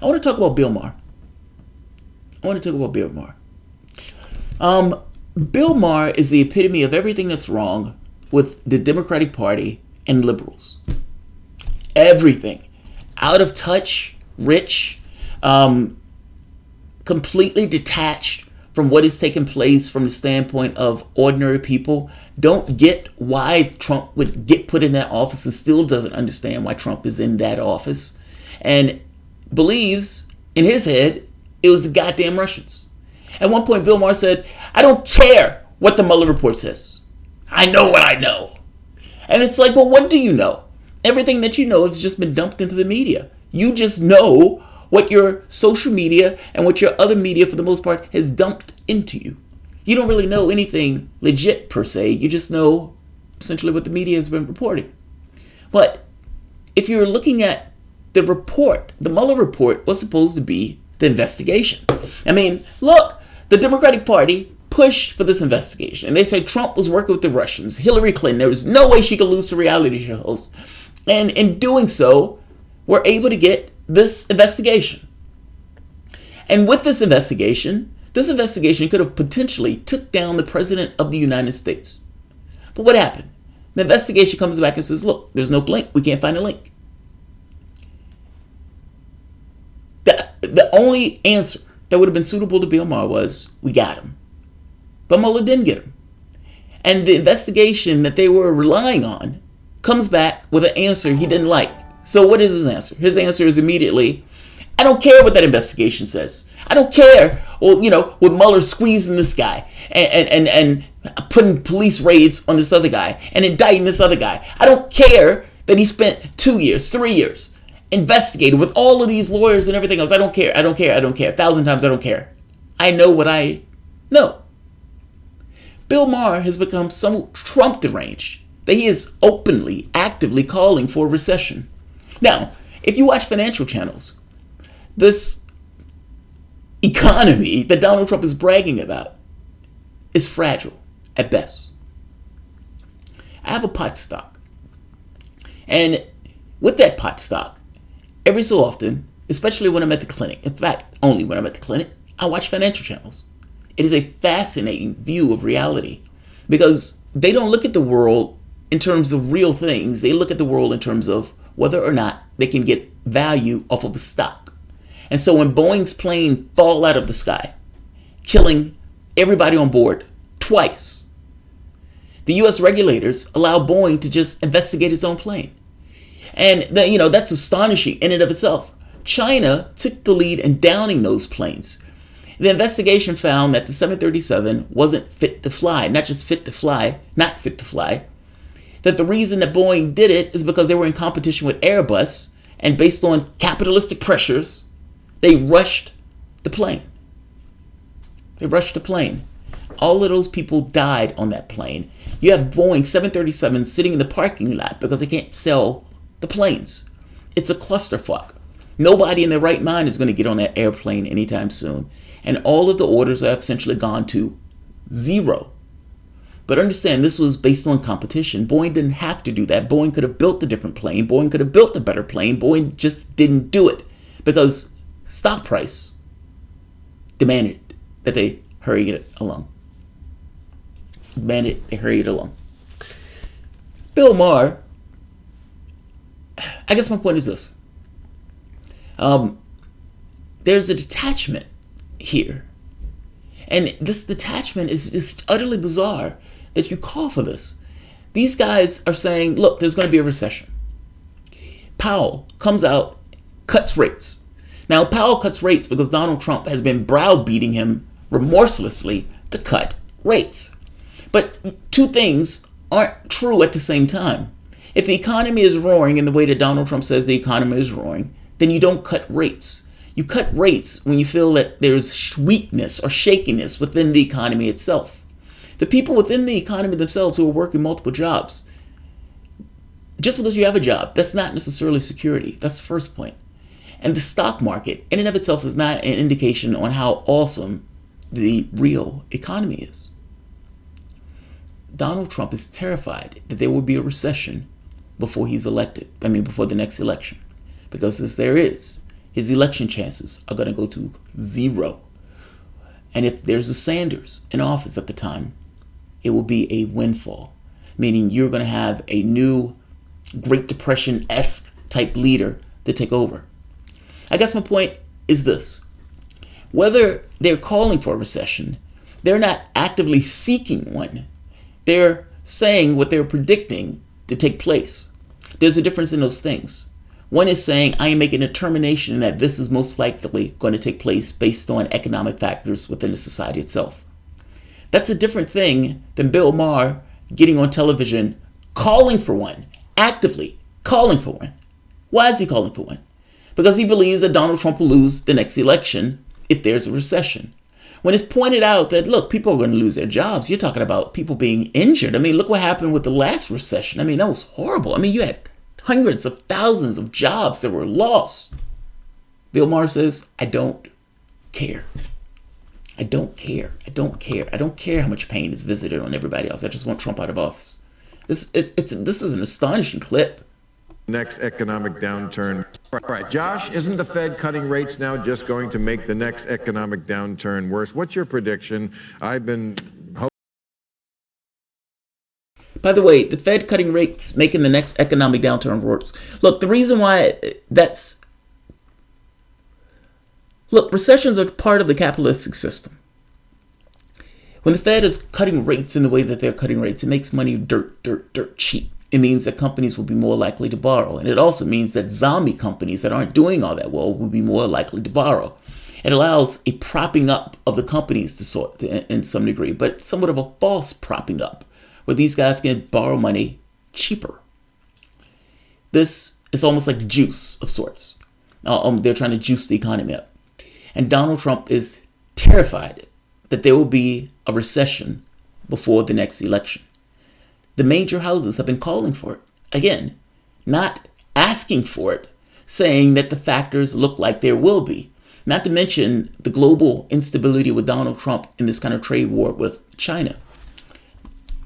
I want to talk about Bill Maher. Bill Maher is the epitome of everything that's wrong with the Democratic Party and liberals. Everything. Out of touch, rich, completely detached from what is taking place from the standpoint of ordinary people. Don't get why Trump would get put in that office and still doesn't understand why Trump is in that office. And believes in his head it was the goddamn Russians. At one point, Bill Maher said, I don't care what the Mueller report says. I know what I know. And it's like, well, what do you know? Everything that you know has just been dumped into the media. You just know what your social media and what your other media, for the most part, has dumped into you. You don't really know anything legit, per se. You just know essentially what the media has been reporting. But if you're looking at the report, the Mueller report was supposed to be the investigation. I mean, look, the Democratic Party pushed for this investigation. And they said Trump was working with the Russians. Hillary Clinton, there was no way she could lose to reality shows. And in doing so, we're able to get this investigation. And with this investigation could have potentially took down the President of the United States. But what happened? The investigation comes back and says, look, there's no link. We can't find a link. The only answer that would have been suitable to Bill Maher was, we got him. But Mueller didn't get him. And the investigation that they were relying on comes back with an answer he didn't like. So what is his answer? His answer is immediately, I don't care what that investigation says. I don't care, well, with Mueller squeezing this guy and putting police raids on this other guy and indicting this other guy. I don't care that he spent 2 years, 3 years investigating with all of these lawyers and everything else. I don't care. 1,000 times I don't care. I know what I know. Bill Maher has become so Trump deranged that he is openly, actively calling for a recession. Now, if you watch financial channels, this economy that Donald Trump is bragging about is fragile at best. I have a pot stock. And with that pot stock, every so often, especially when I'm at the clinic, in fact, only when I'm at the clinic, I watch financial channels. It is a fascinating view of reality because they don't look at the world in terms of real things. They look at the world in terms of whether or not they can get value off of a stock. And so when Boeing's plane fall out of the sky, killing everybody on board twice, the U.S. regulators allow Boeing to just investigate its own plane. And that's astonishing in and of itself. China took the lead in downing those planes. The investigation found that the 737 wasn't fit to fly, not just fit to fly, not fit to fly. That the reason that Boeing did it is because they were in competition with Airbus, and based on capitalistic pressures, they rushed the plane. All of those people died on that plane. You have Boeing 737 sitting in the parking lot because they can't sell the planes. It's a clusterfuck. Nobody in their right mind is going to get on that airplane anytime soon. And all of the orders have essentially gone to zero. But understand, this was based on competition. Boeing didn't have to do that. Boeing could have built a different plane. Boeing could have built a better plane. Boeing just didn't do it because stock price demanded that they hurry it along. Bill Maher, I guess my point is this. There's a detachment here. And this detachment is just utterly bizarre that you call for this. These guys are saying, look, there's going to be a recession. Powell comes out, cuts rates. Now, Powell cuts rates because Donald Trump has been browbeating him remorselessly to cut rates. But two things aren't true at the same time. If the economy is roaring in the way that Donald Trump says the economy is roaring, then you don't cut rates. You cut rates when you feel that there's weakness or shakiness within the economy itself. The people within the economy themselves who are working multiple jobs, just because you have a job, that's not necessarily security. That's the first point. And the stock market in and of itself is not an indication on how awesome the real economy is. Donald Trump is terrified that there will be a recession before he's elected. Before the next election. Because if there is, his election chances are going to go to zero. And if there's a Sanders in office at the time, it will be a windfall, meaning you're going to have a new Great Depression-esque type leader to take over. I guess my point is this. Whether they're calling for a recession, they're not actively seeking one. They're saying what they're predicting to take place. There's a difference in those things. One is saying, I am making a determination that this is most likely going to take place based on economic factors within the society itself. That's a different thing than Bill Maher getting on television, calling for one, actively calling for one. Why is he calling for one? Because he believes that Donald Trump will lose the next election if there's a recession. When it's pointed out that, look, people are going to lose their jobs, you're talking about people being injured. I mean, look what happened with the last recession. I mean, that was horrible. I mean, you had hundreds of thousands of jobs that were lost. Bill Maher says, I don't care. I don't care. I don't care. I don't care how much pain is visited on everybody else. I just want Trump out of office. This is an astonishing clip. Next economic downturn. Right. Josh, isn't the Fed cutting rates now just going to make the next economic downturn worse? What's your prediction? I've been By the way, the Fed cutting rates making the next economic downturn worse. Look, the reason why recessions are part of the capitalistic system. When the Fed is cutting rates in the way that they're cutting rates, it makes money dirt cheap. It means that companies will be more likely to borrow. And it also means that zombie companies that aren't doing all that well will be more likely to borrow. It allows a propping up of the companies to sort in some degree, but somewhat of a false propping up, where these guys can borrow money cheaper. This is almost like juice of sorts. They're trying to juice the economy up. And Donald Trump is terrified that there will be a recession before the next election. The major houses have been calling for it. Again, not asking for it, saying that the factors look like there will be. Not to mention the global instability with Donald Trump in this kind of trade war with China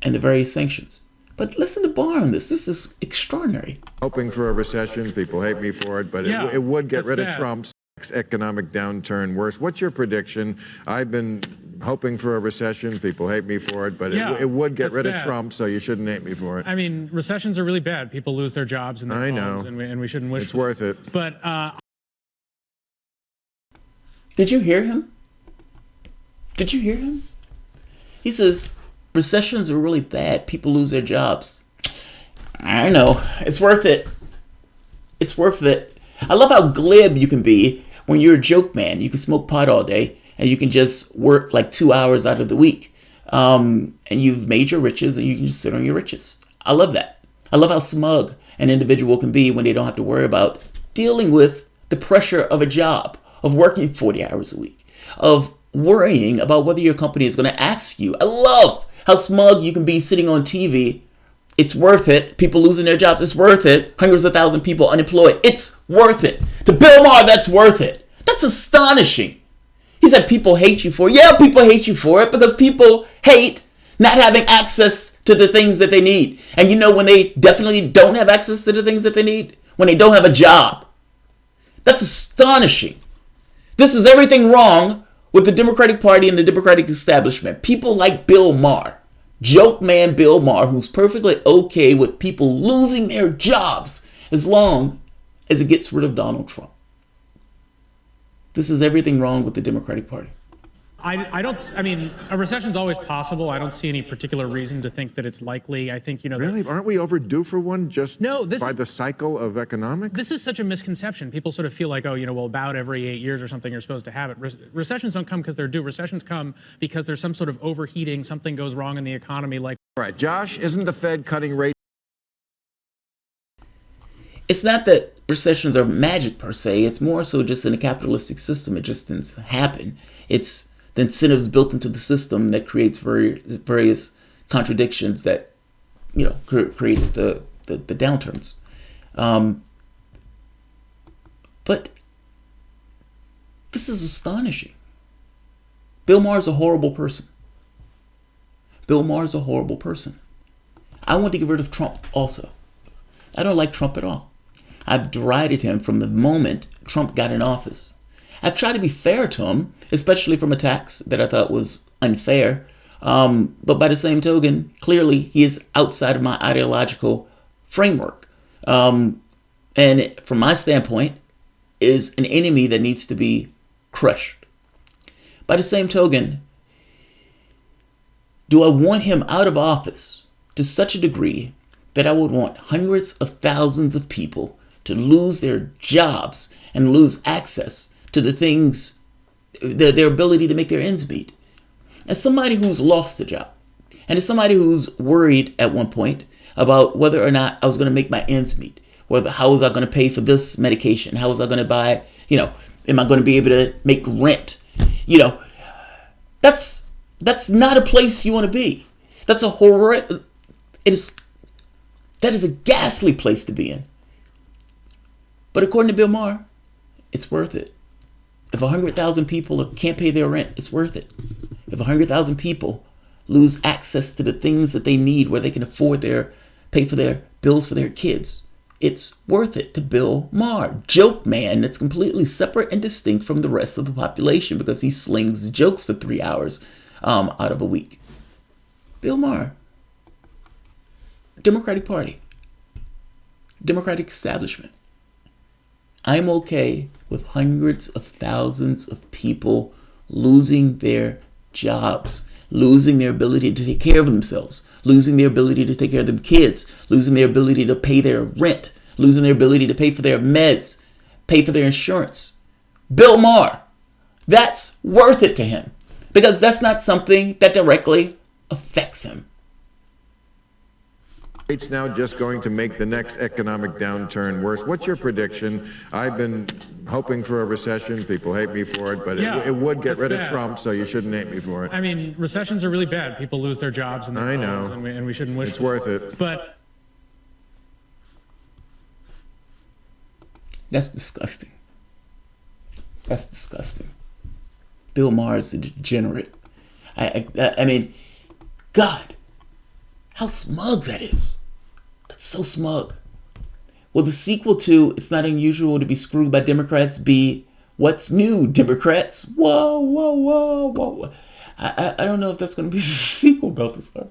and the various sanctions. But listen to Barr on this. This is extraordinary. hoping for a recession. People hate me for it, but it would get rid of Trump's economic downturn worse. What's your prediction? I've been hoping for a recession. People hate me for it, but it would get rid of Trump, so you shouldn't hate me for it. I mean, recessions are really bad. People lose their jobs and their homes, and we shouldn't wish it's worth it. But did you hear him? Did you hear him? He says recessions are really bad. People lose their jobs. I know. It's worth it. It's worth it. I love how glib you can be when you're a joke man. You can smoke pot all day and you can just work like 2 hours out of the week. And you've made your riches and you can just sit on your riches. I love that. I love how smug an individual can be when they don't have to worry about dealing with the pressure of a job, of working 40 hours a week, of worrying about whether your company is going to ask you. I love how smug you can be sitting on TV. It's worth it. People losing their jobs. It's worth it. Hundreds of thousands of people unemployed. It's worth it. To Bill Maher, that's worth it. That's astonishing. He said people hate you for it. Yeah, people hate you for it because people hate not having access to the things that they need. And you know when they definitely don't have access to the things that they need? When they don't have a job. That's astonishing. This is everything wrong with the Democratic Party and the Democratic establishment. People like Bill Maher, joke man Bill Maher, who's perfectly okay with people losing their jobs as long as it gets rid of Donald Trump. This is everything wrong with the Democratic Party. I mean, a recession's always possible. I don't see any particular reason to think that it's likely. I think, Really? Aren't we overdue for one just by the cycle of economics? This is such a misconception. People sort of feel like, well, about every 8 years or something you're supposed to have it. Recessions don't come because they're due. Recessions come because there's some sort of overheating, something goes wrong in the economy. All right, Josh, isn't the Fed cutting rates? It's not that recessions are magic per se. It's more so just in a capitalistic system. It just doesn't happen. It's the incentives built into the system that creates various contradictions that, creates the downturns. But this is astonishing. Bill Maher is a horrible person. Bill Maher is a horrible person. I want to get rid of Trump also. I don't like Trump at all. I've derided him from the moment Trump got in office. I've tried to be fair to him, especially from attacks that I thought was unfair. But by the same token, clearly he is outside of my ideological framework. And from my standpoint, is an enemy that needs to be crushed. By the same token, do I want him out of office to such a degree that I would want hundreds of thousands of people to lose their jobs and lose access to the things, their ability to make their ends meet? As somebody who's lost a job, and as somebody who's worried at one point about whether or not I was going to make my ends meet, how was I going to pay for this medication? How was I going to buy, am I going to be able to make rent? That's not a place you want to be. That's a horror. That is a ghastly place to be in. But according to Bill Maher, it's worth it. If 100,000 people can't pay their rent, it's worth it. If 100,000 people lose access to the things that they need, where they can pay for their bills for their kids, it's worth it to Bill Maher. Joke man that's completely separate and distinct from the rest of the population because he slings jokes for 3 hours out of a week. Bill Maher. Democratic Party. Democratic establishment. I'm okay with hundreds of thousands of people losing their jobs, losing their ability to take care of themselves, losing their ability to take care of their kids, losing their ability to pay their rent, losing their ability to pay for their meds, pay for their insurance. Bill Maher, that's worth it to him because that's not something that directly affects him. It's now just going to make the next economic downturn worse. What's your prediction? I've been hoping for a recession. People hate me for it, but it would get rid of Trump, so you shouldn't hate me for it. I mean, recessions are really bad. People lose their jobs and their homes, and we shouldn't wish it's worth it. But that's disgusting. That's disgusting. Bill Maher is a degenerate. I mean, God, how smug that is. That's so smug. Will the sequel to It's Not Unusual to Be Screwed by Democrats be What's New, Democrats? Whoa, whoa, whoa, whoa. I don't know if that's going to be a sequel about this stuff.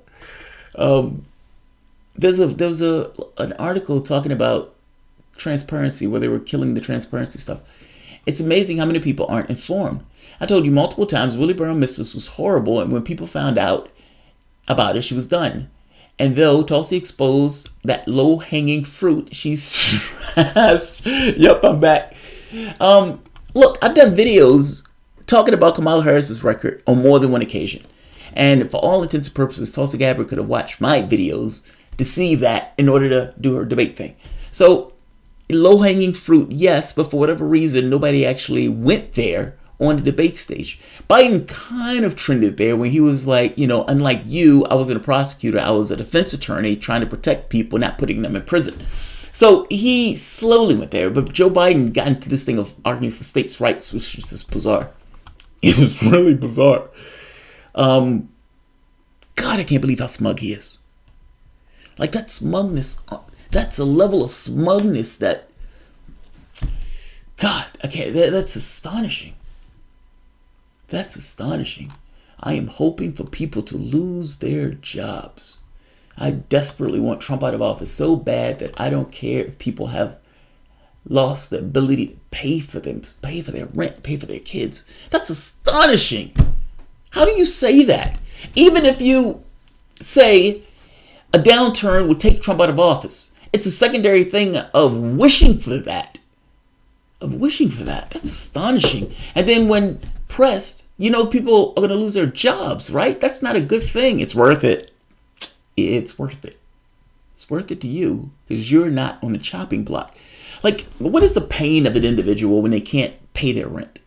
There was an article talking about transparency, where they were killing the transparency stuff. It's amazing how many people aren't informed. I told you multiple times Willie Brown Mistress was horrible, and when people found out about it, she was done. And though Tulsi exposed that low-hanging fruit, she's trashed. Yep, I'm back. Look, I've done videos talking about Kamala Harris's record on more than one occasion. And for all intents and purposes, Tulsi Gabbard could have watched my videos to see that in order to do her debate thing. So, low-hanging fruit, yes, but for whatever reason, nobody actually went there on the debate stage. Biden kind of trended there when he was like, unlike you, I wasn't a prosecutor, I was a defense attorney trying to protect people, not putting them in prison. So he slowly went there, but Joe Biden got into this thing of arguing for states' rights, which is just bizarre. It was really bizarre. God, I can't believe how smug he is. Like, that smugness, that's a level of smugness that, God, okay, that's astonishing. That's astonishing. I am hoping for people to lose their jobs. I desperately want Trump out of office so bad that I don't care if people have lost the ability to pay for their rent, pay for their kids. That's astonishing. How do you say that? Even if you say a downturn would take Trump out of office, it's a secondary thing of wishing for that. That's astonishing. And then when pressed, people are going to lose their jobs, right? That's not a good thing. It's worth it. It's worth it. It's worth it to you because you're not on the chopping block. Like, what is the pain of an individual when they can't pay their rent?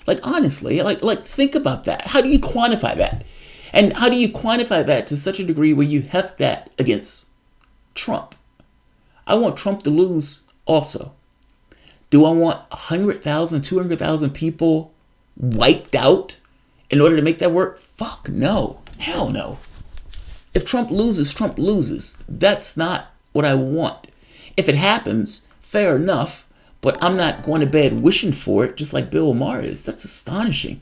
Like, honestly, like think about that. How do you quantify that? And how do you quantify that to such a degree where you heft that against Trump? I want Trump to lose also. Do I want 100,000, 200,000 people wiped out in order to make that work? Fuck no. Hell no. If Trump loses, Trump loses. That's not what I want. If it happens, fair enough, but I'm not going to bed wishing for it, just like Bill Maher is. That's astonishing.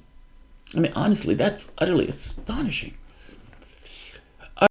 I mean, honestly, that's utterly astonishing.